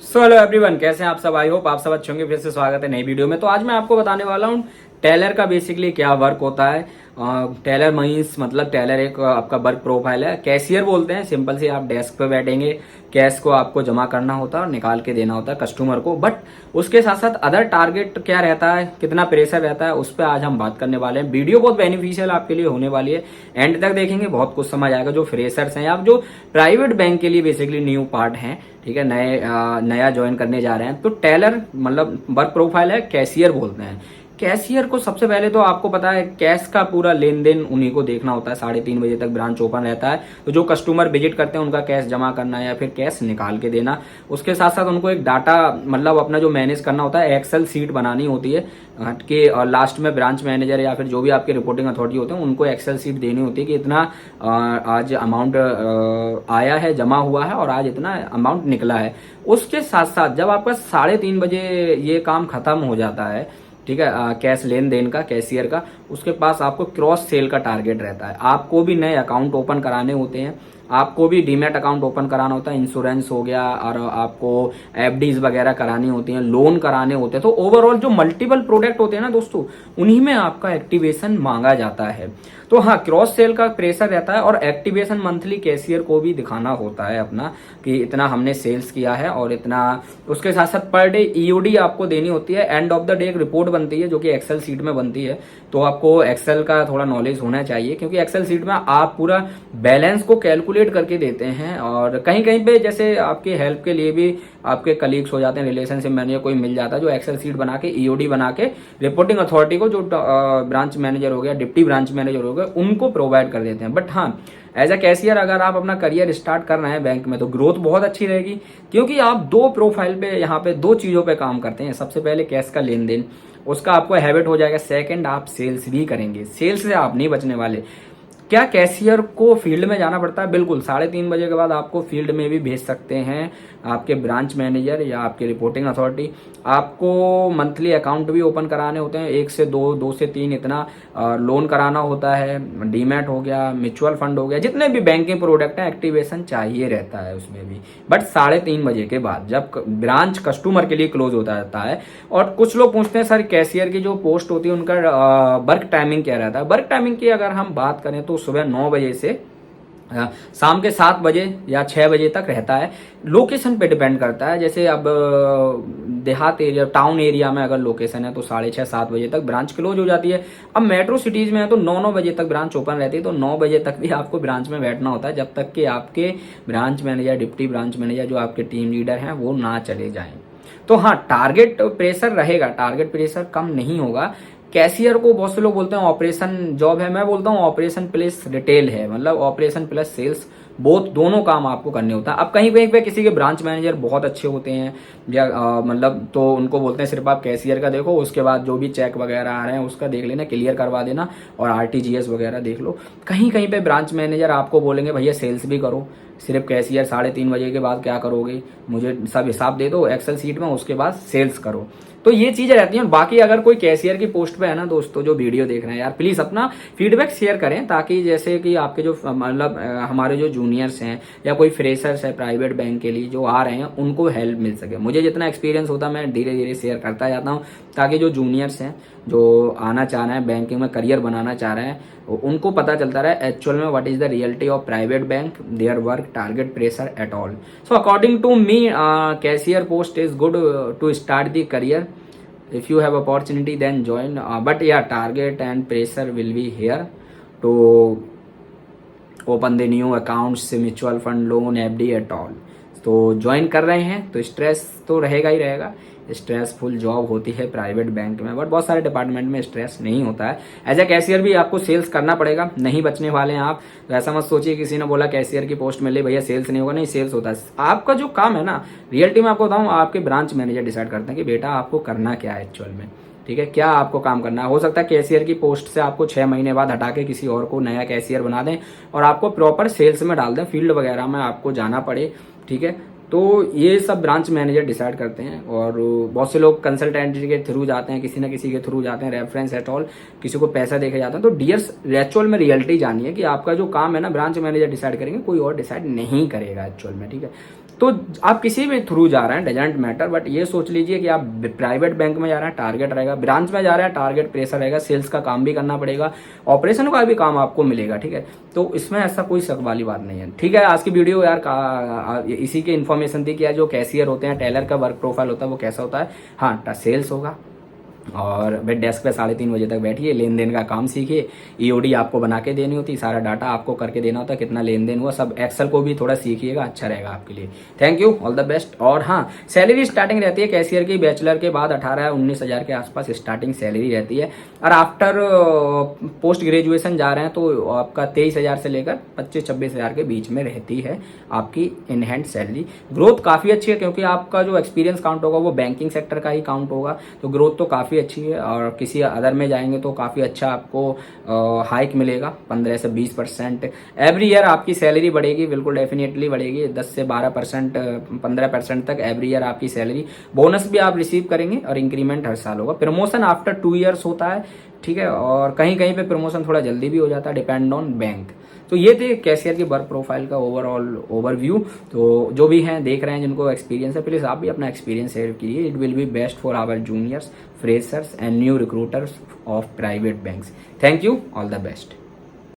So hello everyone, कैसे हैं आप सब। आई होप आप सब अच्छे होंगे। फिर से स्वागत है नई वीडियो में। तो आज मैं आपको बताने वाला हूँ टेलर का बेसिकली क्या वर्क होता है। टेलर मीन्स मतलब टेलर एक आपका वर्क प्रोफाइल है। कैशियर बोलते हैं सिंपल से। आप डेस्क पे बैठेंगे, कैश को आपको जमा करना होता है और निकाल के देना होता है कस्टमर को। बट उसके साथ साथ अदर टारगेट क्या रहता है, कितना प्रेशर रहता है, उस पर आज हम बात करने वाले हैं। वीडियो बहुत बेनिफिशियल आपके लिए होने वाली है। एंड तक देखेंगे बहुत कुछ समझ आएगा। जो फ्रेशर्स हैं या जो प्राइवेट बैंक के लिए बेसिकली न्यू पार्ट हैं, ठीक है, नया ज्वाइन करने जा रहे हैं, तो टेलर मतलब वर्क प्रोफाइल है, कैशियर बोलते हैं। कैशियर को सबसे पहले तो आपको पता है कैश का पूरा लेन देन उन्हीं को देखना होता है। 3:30 बजे तक ब्रांच ओपन रहता है। तो जो कस्टमर विजिट करते हैं उनका कैश जमा करना या फिर कैश निकाल के देना। उसके साथ साथ उनको एक डाटा मतलब अपना जो मैनेज करना होता है, एक्सेल सीट बनानी होती है कि लास्ट में ब्रांच मैनेजर या फिर जो भी आपके रिपोर्टिंग अथॉरिटी होते हैं उनको एक्सेल सीट देनी होती है कि इतना आज अमाउंट आया है, जमा हुआ है और आज इतना अमाउंट निकला है। उसके साथ साथ जब आपका 3:30 बजे ये काम खत्म हो जाता है, ठीक है, कैश लेन देन का, कैशियर का, उसके पास आपको क्रॉस सेल का टारगेट रहता है। आपको भी नए अकाउंट ओपन कराने होते हैं, आपको भी डीमैट अकाउंट ओपन कराना होता है, इंश्योरेंस हो गया और आपको एफडीज वगैरह करानी होती हैं, लोन कराने होते हैं। तो ओवरऑल जो मल्टीपल प्रोडक्ट होते हैं ना दोस्तों, उन्हीं में आपका एक्टिवेशन मांगा जाता है। तो हाँ, क्रॉस सेल का प्रेशर रहता है और एक्टिवेशन मंथली कैशियर को भी दिखाना होता है अपना कि इतना हमने सेल्स किया है और इतना। उसके साथ साथ पर डे ईओडी आपको देनी होती है। एंड ऑफ द डे एक रिपोर्ट बनती है जो कि एक्सेल सीट में बनती है। तो आपको एक्सेल का थोड़ा नॉलेज होना चाहिए क्योंकि एक्सेल सीट में आप पूरा बैलेंस को कैलकुलेट करके देते हैं। और कहीं कहीं पे जैसे आपकी हेल्प के लिए भी आपके कलीग्स हो जाते हैं, रिलेशनशिप मैनेजर कोई मिल जाता है जो एक्सेल सीट बना के ईओडी बना के रिपोर्टिंग अथॉरिटी को, जो ब्रांच मैनेजर हो गया, डिप्टी ब्रांच मैनेजर हो गया, उनको प्रोवाइड कर देते हैं। बट हाँ, एज अ कैशियर अगर आप अपना करियर स्टार्ट कर रहे हैं बैंक में तो ग्रोथ बहुत अच्छी रहेगी क्योंकि आप दो प्रोफाइल पे, यहाँ पे दो चीजों पे काम करते हैं। सबसे पहले कैश का लेन देन, उसका आपको हैबिट हो जाएगा। सेकंड, आप सेल्स भी करेंगे। सेल्स से आप नहीं बचने वाले। क्या कैशियर को फील्ड में जाना पड़ता है? बिल्कुल, 3:30 बजे के बाद आपको फील्ड में भी भेज सकते हैं आपके ब्रांच मैनेजर या आपके रिपोर्टिंग अथॉरिटी। आपको मंथली अकाउंट भी ओपन कराने होते हैं, 1 से 2, 2 से 3 इतना। लोन कराना होता है, डीमैट हो गया, म्यूचुअल फंड हो गया, जितने भी बैंकिंग प्रोडक्ट हैं एक्टिवेशन चाहिए रहता है उसमें भी। बट 3:30 बजे के बाद जब ब्रांच कस्टमर के लिए क्लोज होता रहता है। और कुछ लोग पूछते हैं सर कैशियर की जो पोस्ट होती है उनका वर्क टाइमिंग क्या रहता है। वर्क टाइमिंग की अगर हम बात करें तो सुबह 9 बजे से शाम के 7 बजे या 6 बजे तक रहता है। लोकेशन पे डिपेंड करता है। जैसे अब देहात एरिया, टाउन एरिया में अगर लोकेशन है तो 6:30 7 बजे तक ब्रांच क्लोज हो जाती है। अब मेट्रो सिटीज में है तो 9 बजे तक ब्रांच ओपन रहती है। तो 9 बजे तक भी आपको ब्रांच में बैठना होता है जब तक कि आपके branch manager, deputy branch manager, जो आपके टीम लीडर हैं वो ना चले जाएं। तो हाँ, टारगेट प्रेशर रहेगा, टारगेट प्रेशर कम नहीं होगा। कैशियर को बहुत से लोग बोलते हैं ऑपरेशन जॉब है, मैं बोलता हूँ ऑपरेशन प्लस रिटेल है, मतलब ऑपरेशन प्लस सेल्स, दोनों काम आपको करने होता है। अब कहीं कहीं पे किसी के ब्रांच मैनेजर बहुत अच्छे होते हैं या मतलब तो उनको बोलते हैं सिर्फ आप कैशियर का देखो, उसके बाद जो भी चेक वगैरह आ रहे हैं उसका देख लेना, क्लियर करवा देना और आरटीजीएस वगैरह देख लो। कहीं कहीं पे ब्रांच मैनेजर आपको बोलेंगे भैया सेल्स भी करो, सिर्फ कैशियर 3:30 बजे के बाद क्या करोगे, मुझे सब हिसाब दे दो एक्सेल सीट में, उसके बाद सेल्स करो। तो ये चीजें रहती हैं। बाकी अगर कोई कैशियर की पोस्ट पे है ना दोस्तों, जो वीडियो देख रहे हैं यार, प्लीज अपना फीडबैक शेयर करें ताकि जैसे कि आपके जो मतलब हमारे जो जूनियर्स हैं या कोई फ्रेशर्स है प्राइवेट बैंक के लिए जो आ रहे हैं उनको हेल्प मिल सके। मुझे जितना एक्सपीरियंस होता है मैं धीरे धीरे शेयर करता जाता हूँ ताकि जो जूनियर्स हैं, जो आना चाह रहे हैं बैंकिंग में, करियर बनाना चाह रहे हैं, उनको पता चलता रहे एक्चुअल में what is the reality of private bank, their work, target pressure at all. So according to me cashier post is good to start the career. If you have opportunity then join, but yeah, target and pressure will be here to open the new accounts, mutual fund, loan, FD at all. तो join कर रहे हैं तो stress तो रहेगा ही रहेगा। Stressful job होती है प्राइवेट बैंक में, बट बहुत सारे डिपार्टमेंट में स्ट्रेस नहीं होता है। एज ए कैशियर भी आपको सेल्स करना पड़ेगा, नहीं बचने वाले हैं आप। तो ऐसा मत सोचिए किसी ने बोला कैशियर की पोस्ट मिले भैया सेल्स नहीं होगा, नहीं, सेल्स होता है। आपका जो काम है ना, रियलिटी में आपको बताऊं, आपके ब्रांच मैनेजर डिसाइड करते हैं कि बेटा आपको करना क्या है एक्चुअल में, ठीक है, क्या आपको काम करना है। हो सकता है कैशियर की पोस्ट से आपको 6 महीने बाद हटा के किसी और को नया कैशियर बना दें और आपको प्रॉपर सेल्स में डाल दें, फील्ड वगैरह में आपको जाना पड़े, ठीक है। तो ये सब ब्रांच मैनेजर डिसाइड करते हैं। और बहुत से लोग कंसल्टेंट के थ्रू जाते हैं, किसी न किसी के थ्रू जाते हैं, रेफरेंस एट ऑल, किसी को पैसा देके जाते हैं। तो डियर एक्चुअल में रियलिटी जानिए कि आपका जो काम है ना ब्रांच मैनेजर डिसाइड करेंगे, कोई और डिसाइड नहीं करेगा एक्चुअल में, ठीक है। तो आप किसी भी थ्रू जा रहे हैं डजेंट मैटर, बट ये सोच लीजिए कि आप प्राइवेट बैंक में जा रहे हैं टारगेट रहेगा, ब्रांच में जा रहे हैं टारगेट प्रेशर रहेगा, सेल्स का काम भी करना पड़ेगा, ऑपरेशन का भी काम आपको मिलेगा, ठीक है। तो इसमें ऐसा कोई शक वाली बात नहीं है, ठीक है। आज की वीडियो यार इसी के इन्फॉर्मेशन थी कि जो कैशियर होते हैं, टेलर का वर्क प्रोफाइल होता है वो कैसा होता है। हाँ, सेल्स होगा और बेड डेस्क पे 3:30 बजे तक बैठिए, लेन देन का काम सीखिए, ईओडी आपको बना के देनी होती, सारा डाटा आपको करके देना होता है, कितना लेन देन हुआ सब, एक्सेल को भी थोड़ा सीखिएगा, अच्छा रहेगा आपके लिए। Thank you, all the best. और हाँ, सैलरी स्टार्टिंग रहती है कैशियर की बैचलर के बाद 18-19 हज़ार के आसपास स्टार्टिंग सैलरी रहती है, और आफ्टर पोस्ट ग्रेजुएशन जा रहे हैं तो आपका 23,000 से लेकर 25-26 हज़ार के बीच में रहती है आपकी इन हैंड सैलरी। ग्रोथ काफ़ी अच्छी है क्योंकि आपका जो एक्सपीरियंस काउंट होगा वो बैंकिंग सेक्टर का ही काउंट होगा, तो ग्रोथ तो काफ़ी अच्छी है। और किसी अदर में जाएंगे तो काफ़ी अच्छा आपको हाइक मिलेगा, 15 से 20% एवरी ईयर आपकी सैलरी बढ़ेगी, बिल्कुल डेफिनेटली बढ़ेगी, 10 से 12%, 15% तक एवरी ईयर आपकी सैलरी। बोनस भी आप रिसीव करेंगे और इंक्रीमेंट हर साल होगा। प्रमोशन आफ्टर 2 ईयर्स होता है, ठीक है, और कहीं कहीं पे प्रमोशन थोड़ा जल्दी भी हो जाता है, डिपेंड ऑन बैंक। तो ये थे कैशियर की वर्क प्रोफाइल का ओवरऑल ओवरव्यू। तो जो भी हैं देख रहे हैं जिनको एक्सपीरियंस है, प्लीज आप भी अपना एक्सपीरियंस शेयर कीजिए, it will be best for our juniors, freshers and new recruiters of private banks. Thank you, all the best.